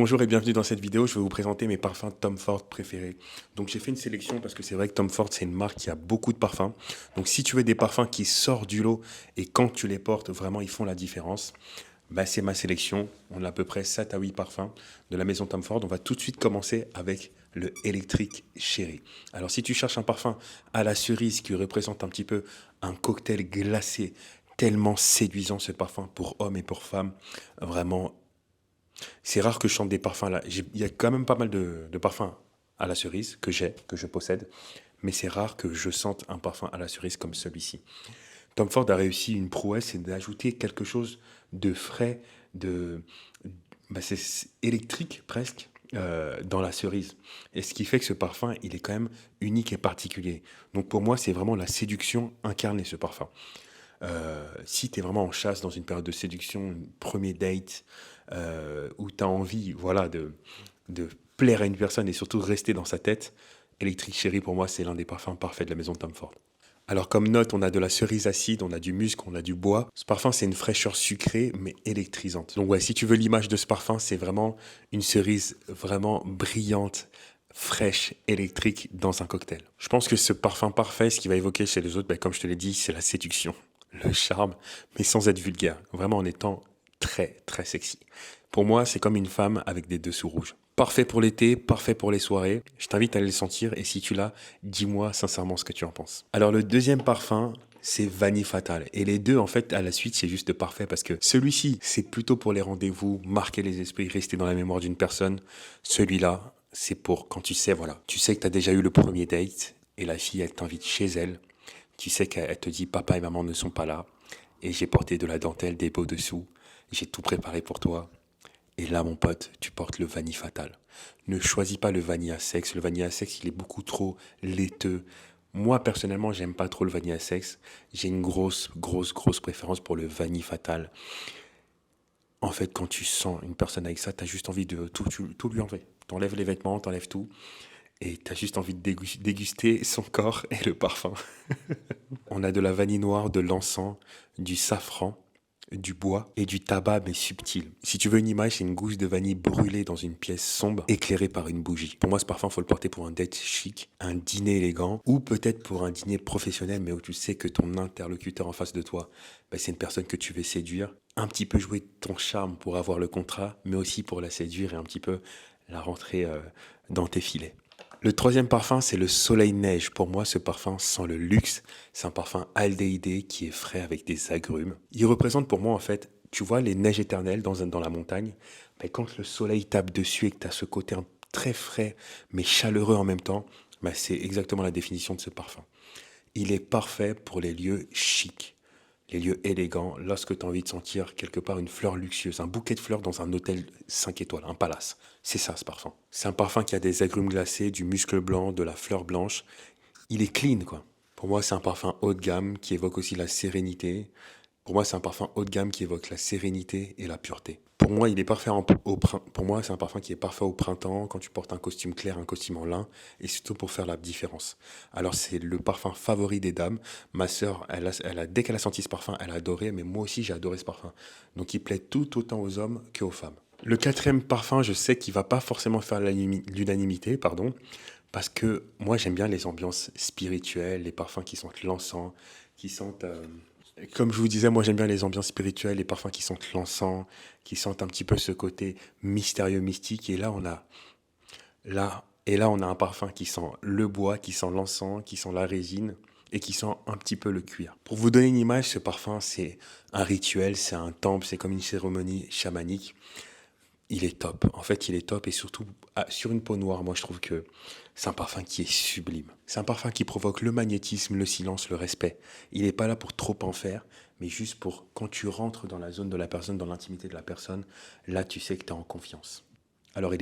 Bonjour et bienvenue dans cette vidéo. Je vais vous présenter mes parfums Tom Ford préférés. Donc j'ai fait une sélection parce que c'est vrai que Tom Ford c'est une marque qui a beaucoup de parfums. Donc si tu veux des parfums qui sortent du lot et quand tu les portes vraiment ils font la différence, bah, c'est ma sélection. On a à peu près 7 à 8 parfums de la maison Tom Ford. On va tout de suite commencer avec le Electric Cherry. Alors si tu cherches un parfum à la cerise qui représente un petit peu un cocktail glacé tellement séduisant ce parfum pour hommes et pour femmes, vraiment c'est rare que je chante des parfums là. Il y a quand même pas mal de parfums à la cerise que je possède, mais c'est rare que je sente un parfum à la cerise comme celui-ci. Tom Ford a réussi une prouesse, c'est d'ajouter quelque chose de frais, de, c'est électrique presque dans la cerise. Et ce qui fait que ce parfum, il est quand même unique et particulier. Donc pour moi, c'est vraiment la séduction incarnée ce parfum. Si tu es vraiment en chasse dans une période de séduction, un premier date, où tu as envie voilà, de plaire à une personne et surtout rester dans sa tête, Electric Cherry pour moi c'est l'un des parfums parfaits de la maison Tom Ford. Alors comme note, on a de la cerise acide, on a du musc, on a du bois. Ce parfum c'est une fraîcheur sucrée mais électrisante. Donc ouais, si tu veux l'image de ce parfum, c'est vraiment une cerise vraiment brillante, fraîche, électrique dans un cocktail. Je pense que ce parfum parfait, ce qu'il va évoquer chez les autres, ben, comme je te l'ai dit, c'est la séduction, le charme, mais sans être vulgaire, vraiment en étant très très sexy. Pour moi, c'est comme une femme avec des dessous rouges. Parfait pour l'été, parfait pour les soirées. Je t'invite à aller le sentir et si tu l'as, dis-moi sincèrement ce que tu en penses. Alors le deuxième parfum, c'est Vanille Fatale. Et les deux, en fait, à la suite, c'est juste parfait parce que celui-ci, c'est plutôt pour les rendez-vous, marquer les esprits, rester dans la mémoire d'une personne. Celui-là, c'est pour quand tu sais, voilà, tu sais que tu as déjà eu le premier date et la fille, elle t'invite chez elle. Tu sais qu'elle te dit papa et maman ne sont pas là et j'ai porté de la dentelle, des beaux dessous. J'ai tout préparé pour toi. Et là, mon pote, tu portes le vanille fatal. Ne choisis pas le vanille à sexe. Le vanille à sexe, il est beaucoup trop laiteux. Moi, personnellement, j'aime pas trop le vanille à sexe. J'ai une grosse préférence pour le vanille fatal. En fait, quand tu sens une personne avec ça, t'as juste envie de tout lui enlever. T'enlèves les vêtements, t'enlèves tout. Et t'as juste envie de déguster son corps et le parfum. On a de la vanille noire, de l'encens, du safran, du bois et du tabac mais subtil. Si tu veux une image, c'est une gousse de vanille brûlée dans une pièce sombre, éclairée par une bougie. Pour moi, ce parfum, faut le porter pour un date chic, un dîner élégant, ou peut-être pour un dîner professionnel, mais où tu sais que ton interlocuteur en face de toi, ben, c'est une personne que tu veux séduire. Un petit peu jouer ton charme pour avoir le contrat, mais aussi pour la séduire et un petit peu la rentrer dans tes filets. Le troisième parfum, c'est le Soleil Neige. Pour moi, ce parfum sent le luxe. C'est un parfum aldéhyde qui est frais avec des agrumes. Il représente pour moi, en fait, tu vois, les neiges éternelles dans la montagne. Mais quand le soleil tape dessus et que tu as ce côté très frais, mais chaleureux en même temps, bah, c'est exactement la définition de ce parfum. Il est parfait pour les lieux chics, les lieux élégants, lorsque tu as envie de sentir quelque part une fleur luxueuse, un bouquet de fleurs dans un hôtel 5 étoiles, un palace. C'est ça ce parfum. C'est un parfum qui a des agrumes glacés, du muscle blanc, de la fleur blanche. Il est clean, quoi. Pour moi, c'est un parfum haut de gamme qui évoque aussi la sérénité. Pour moi, c'est un parfum haut de gamme qui évoque la sérénité et la pureté. Pour moi, il est parfait pour moi, c'est un parfum qui est parfait au printemps, quand tu portes un costume clair, un costume en lin, et surtout pour faire la différence. Alors, c'est le parfum favori des dames. Ma sœur, dès qu'elle a senti ce parfum, elle a adoré, mais moi aussi, j'ai adoré ce parfum. Donc, il plaît tout autant aux hommes qu'aux femmes. Le quatrième parfum, je sais qu'il va pas forcément faire l'unanimité, pardon, parce que moi, j'aime bien les ambiances spirituelles, les parfums qui sentent l'encens, qui sentent comme je vous disais, moi j'aime bien les ambiances spirituelles, les parfums qui sentent l'encens, qui sentent un petit peu ce côté mystérieux, mystique. Et là on a un parfum qui sent le bois, qui sent l'encens, qui sent la résine et qui sent un petit peu le cuir. Pour vous donner une image, ce parfum c'est un rituel, c'est un temple, c'est comme une cérémonie chamanique. Il est top. En fait, il est top et surtout sur une peau noire, moi je trouve que c'est un parfum qui est sublime. C'est un parfum qui provoque le magnétisme, le silence, le respect. Il n'est pas là pour trop en faire, mais juste pour quand tu rentres dans la zone de la personne, dans l'intimité de la personne, là tu sais que tu es en confiance. Alors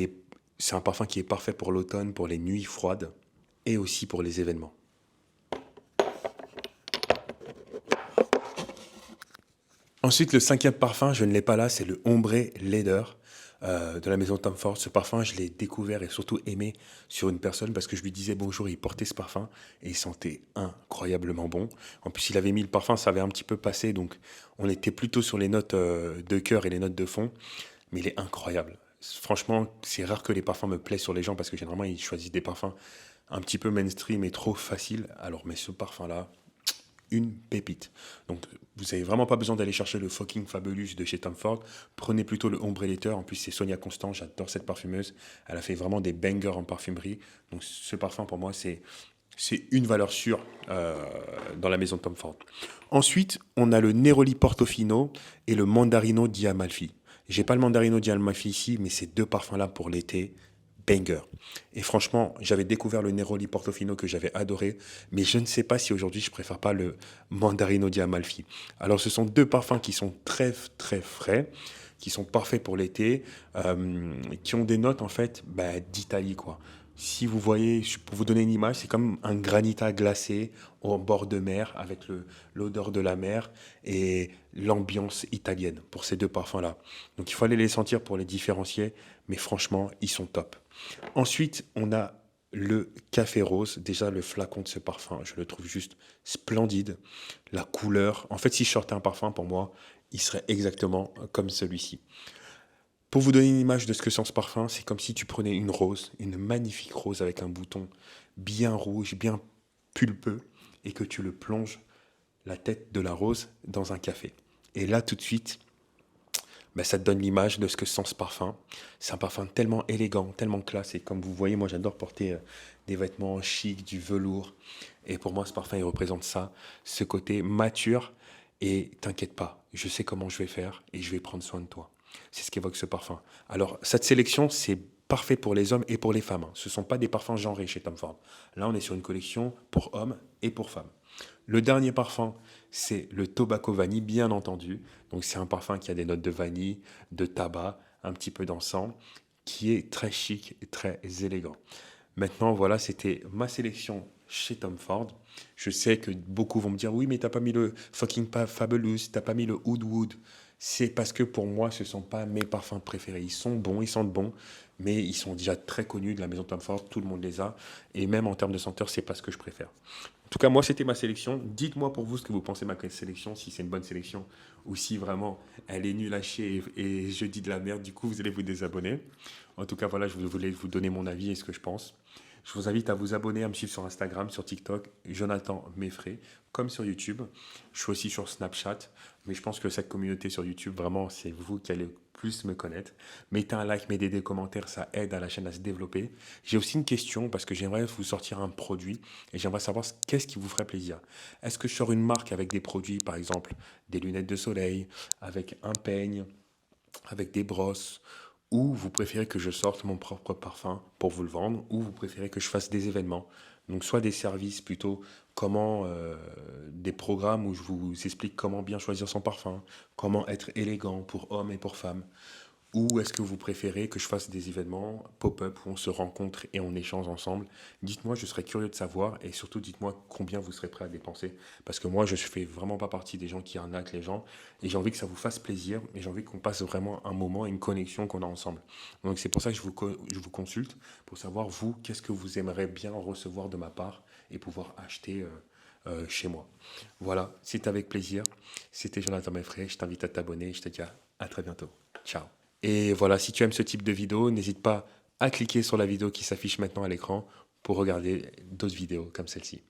c'est un parfum qui est parfait pour l'automne, pour les nuits froides et aussi pour les événements. Ensuite, le cinquième parfum, je ne l'ai pas là, c'est le Ombre Leather de la maison Tom Ford. Ce parfum, je l'ai découvert et surtout aimé sur une personne parce que je lui disais bonjour, il portait ce parfum et il sentait incroyablement bon. En plus, il avait mis le parfum, ça avait un petit peu passé, donc on était plutôt sur les notes de cœur et les notes de fond, mais il est incroyable. Franchement, c'est rare que les parfums me plaisent sur les gens parce que généralement, ils choisissent des parfums un petit peu mainstream et trop faciles. Alors, mais ce parfum-là, une pépite. Donc, vous n'avez vraiment pas besoin d'aller chercher le fucking Fabulous de chez Tom Ford. Prenez plutôt le Ombre Letter. En plus, c'est Sonia Constant. J'adore cette parfumeuse. Elle a fait vraiment des bangers en parfumerie. Donc, ce parfum, pour moi, c'est une valeur sûre dans la maison de Tom Ford. Ensuite, on a le Neroli Portofino et le Mandarino di Amalfi. J'ai pas le Mandarino di Amalfi ici, mais ces deux parfums-là pour l'été, banger. Et franchement, j'avais découvert le Neroli Portofino que j'avais adoré, mais je ne sais pas si aujourd'hui je préfère pas le Mandarino di Amalfi. Alors, ce sont deux parfums qui sont très très frais, qui sont parfaits pour l'été, qui ont des notes en fait d'Italie quoi. Si vous voyez, pour vous donner une image, c'est comme un granita glacé au bord de mer avec l'odeur de la mer et l'ambiance italienne pour ces deux parfums-là. Donc il faut aller les sentir pour les différencier, mais franchement, ils sont top. Ensuite, on a le café rose. Déjà, le flacon de ce parfum, je le trouve juste splendide. La couleur, en fait, si je sortais un parfum pour moi, il serait exactement comme celui-ci. Pour vous donner une image de ce que sent ce parfum, c'est comme si tu prenais une rose, une magnifique rose avec un bouton bien rouge, bien pulpeux, et que tu le plonges, la tête de la rose, dans un café. Et là, tout de suite, ça te donne l'image de ce que sent ce parfum. C'est un parfum tellement élégant, tellement classe. Et comme vous voyez, moi j'adore porter des vêtements chics, du velours. Et pour moi, ce parfum, il représente ça, ce côté mature. Et t'inquiète pas, je sais comment je vais faire et je vais prendre soin de toi. C'est ce qu'évoque ce parfum. Alors, cette sélection, c'est parfait pour les hommes et pour les femmes, hein. Ce ne sont pas des parfums genrés chez Tom Ford. Là, on est sur une collection pour hommes et pour femmes. Le dernier parfum, c'est le Tobacco Vanille, bien entendu. Donc, c'est un parfum qui a des notes de vanille, de tabac, un petit peu d'encens, qui est très chic et très élégant. Maintenant, voilà, c'était ma sélection chez Tom Ford. Je sais que beaucoup vont me dire, oui, mais t'as pas mis le fucking Fabulous, t'as pas mis le Oud Wood. C'est parce que pour moi, ce ne sont pas mes parfums préférés. Ils sont bons, ils sentent bon, mais ils sont déjà très connus de la maison Tom Ford, tout le monde les a. Et même en termes de senteur, c'est pas ce que je préfère. En tout cas, moi, c'était ma sélection. Dites-moi pour vous ce que vous pensez de ma sélection, si c'est une bonne sélection ou si vraiment elle est nulle à chier et je dis de la merde. Du coup, vous allez vous désabonner. En tout cas, voilà, je voulais vous donner mon avis et ce que je pense. Je vous invite à vous abonner, à me suivre sur Instagram, sur TikTok, Jonathan Meffray, comme sur YouTube. Je suis aussi sur Snapchat, mais je pense que cette communauté sur YouTube, vraiment, c'est vous qui allez plus me connaître. Mettez un like, mettez des commentaires, ça aide à la chaîne à se développer. J'ai aussi une question parce que j'aimerais vous sortir un produit et j'aimerais savoir qu'est-ce qui vous ferait plaisir. Est-ce que je sors une marque avec des produits, par exemple des lunettes de soleil, avec un peigne, avec des brosses, ou vous préférez que je sorte mon propre parfum pour vous le vendre, ou vous préférez que je fasse des événements. Donc soit des services plutôt, des programmes où je vous explique comment bien choisir son parfum, comment être élégant pour hommes et pour femmes. Ou est-ce que vous préférez que je fasse des événements pop-up où on se rencontre et on échange ensemble? Dites-moi, je serais curieux de savoir et surtout dites-moi combien vous serez prêt à dépenser. Parce que moi, je ne fais vraiment pas partie des gens qui arnaquent les gens et j'ai envie que ça vous fasse plaisir et j'ai envie qu'on passe vraiment un moment, une connexion qu'on a ensemble. Donc c'est pour ça que je vous consulte pour savoir, vous, qu'est-ce que vous aimeriez bien recevoir de ma part et pouvoir acheter chez moi. Voilà, c'est avec plaisir. C'était Jonathan Meffray, je t'invite à t'abonner, je te dis à très bientôt. Ciao. Et voilà, si tu aimes ce type de vidéo, n'hésite pas à cliquer sur la vidéo qui s'affiche maintenant à l'écran pour regarder d'autres vidéos comme celle-ci.